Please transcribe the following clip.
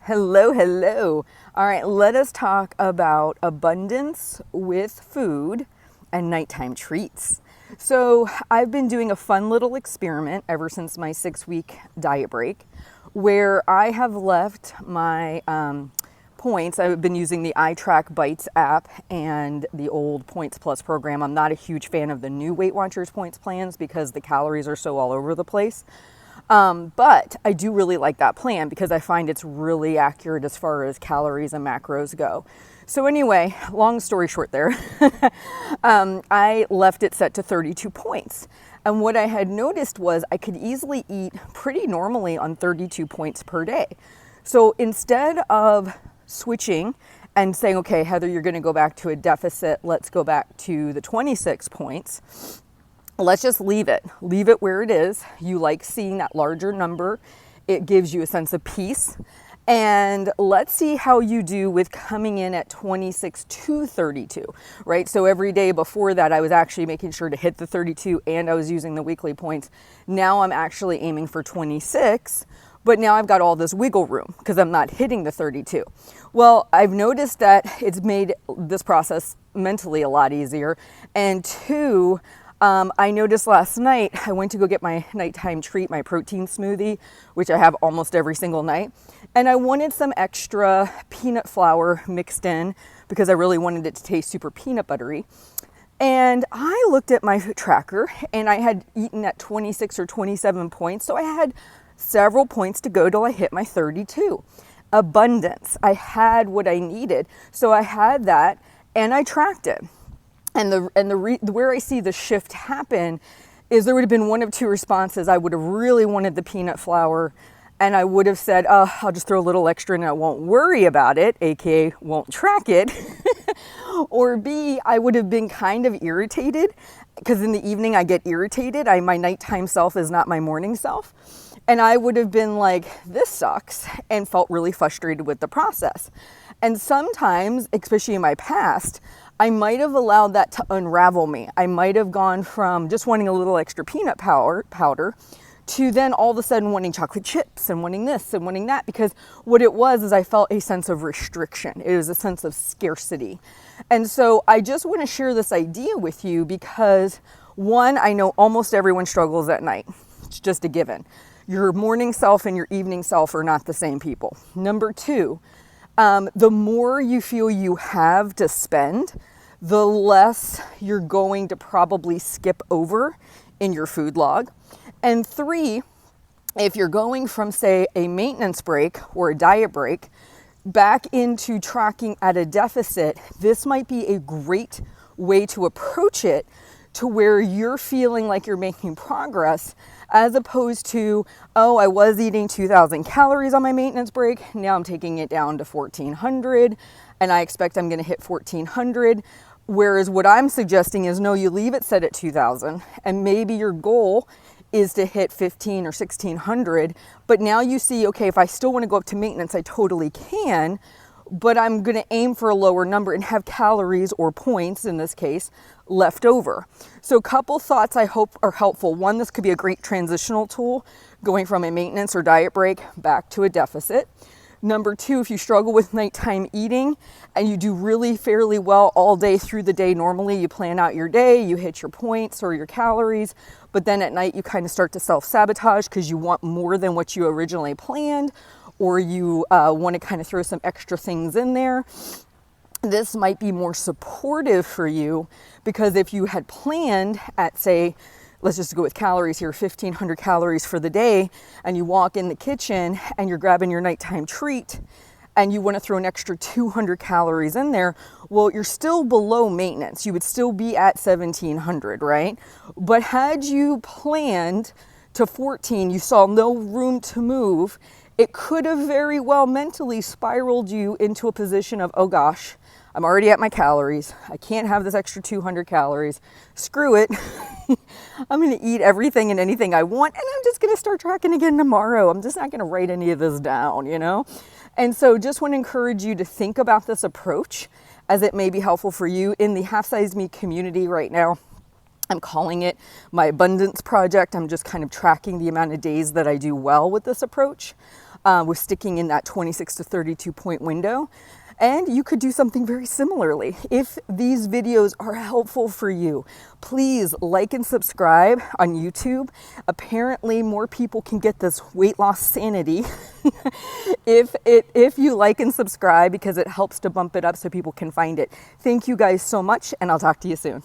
Hello, hello. All right, let us talk about abundance with food and nighttime treats. So, I've been doing a fun little experiment ever since my 6 week diet break where I have left my points. I've been using the iTrack Bites app and the old Points Plus program. I'm not a huge fan of the new Weight Watchers points plans because the calories are so all over the place. But I do really like that plan because I find it's really accurate as far as calories and macros go. So anyway, long story short there, I left it set to 32 points. And what I had noticed was I could easily eat pretty normally on 32 points per day. So instead of switching and saying, okay, Heather, you're going to go back to a deficit, let's go back to the 26 points. Let's just leave it where it is. You like seeing that larger number. It gives you a sense of peace. And let's see how you do with coming in at 26 to 32, right? So every day before that, I was actually making sure to hit the 32 and I was using the weekly points. Now I'm actually aiming for 26, but now I've got all this wiggle room because I'm not hitting the 32. Well, I've noticed that it's made this process mentally a lot easier. And two, I noticed last night, I went to go get my nighttime treat, my protein smoothie, which I have almost every single night. And I wanted some extra peanut flour mixed in because I really wanted it to taste super peanut buttery. And I looked at my tracker and I had eaten at 26 or 27 points. So I had several points to go till I hit my 32. Abundance. I had what I needed. So I had that and I tracked it. And where I see the shift happen is there would have been one of two responses. I would have really wanted the peanut flour and I would have said, oh, I'll just throw a little extra and I won't worry about it, aka won't track it. Or B, I would have been kind of irritated because in the evening I get irritated. My nighttime self is not my morning self. And I would have been like, this sucks, and felt really frustrated with the process. And sometimes, especially in my past, I might have allowed that to unravel me. I might have gone from just wanting a little extra peanut powder to then all of a sudden wanting chocolate chips and wanting this and wanting that, because what it was is I felt a sense of restriction. It was a sense of scarcity. And so I just want to share this idea with you because one, I know almost everyone struggles at night. It's just a given. Your morning self and your evening self are not the same people. Number two, the more you feel you have to spend, the less you're going to probably skip over in your food log. And three, if you're going from, say, a maintenance break or a diet break back into tracking at a deficit, this might be a great way to approach it to where you're feeling like you're making progress, as opposed to, oh, I was eating 2,000 calories on my maintenance break. Now I'm taking it down to 1,400 and I expect I'm going to hit 1,400. Whereas what I'm suggesting is, no, you leave it set at 2,000 and maybe your goal is to hit 1,500 or 1,600. But now you see, okay, if I still want to go up to maintenance, I totally can, but I'm going to aim for a lower number and have calories or points in this case left over. So a couple thoughts I hope are helpful. One, this could be a great transitional tool going from a maintenance or diet break back to a deficit. Number two, if you struggle with nighttime eating and you do really fairly well all day through the day, normally you plan out your day, you hit your points or your calories, but then at night you kind of start to self-sabotage because you want more than what you originally planned, or you want to kind of throw some extra things in there. This might be more supportive for you because if you had planned at, say, let's just go with calories here, 1,500 calories for the day, and you walk in the kitchen and you're grabbing your nighttime treat and you want to throw an extra 200 calories in there, well, you're still below maintenance. You would still be at 1,700, right? But had you planned to 14, you saw no room to move, it could have very well mentally spiraled you into a position of, oh gosh, I'm already at my calories. I can't have this extra 200 calories. Screw it. I'm going to eat everything and anything I want, and I'm just going to start tracking again tomorrow. I'm just not going to write any of this down, you know? And so just want to encourage you to think about this approach as it may be helpful for you. In the Half Size Me community right now, I'm calling it my abundance project. I'm just kind of tracking the amount of days that I do well with this approach. with sticking in that 26 to 32 point window. And you could do something very similarly. If these videos are helpful for you, please like and subscribe on YouTube. Apparently more people can get this weight loss sanity if you like and subscribe, because it helps to bump it up so people can find it. Thank you guys so much, and I'll talk to you soon.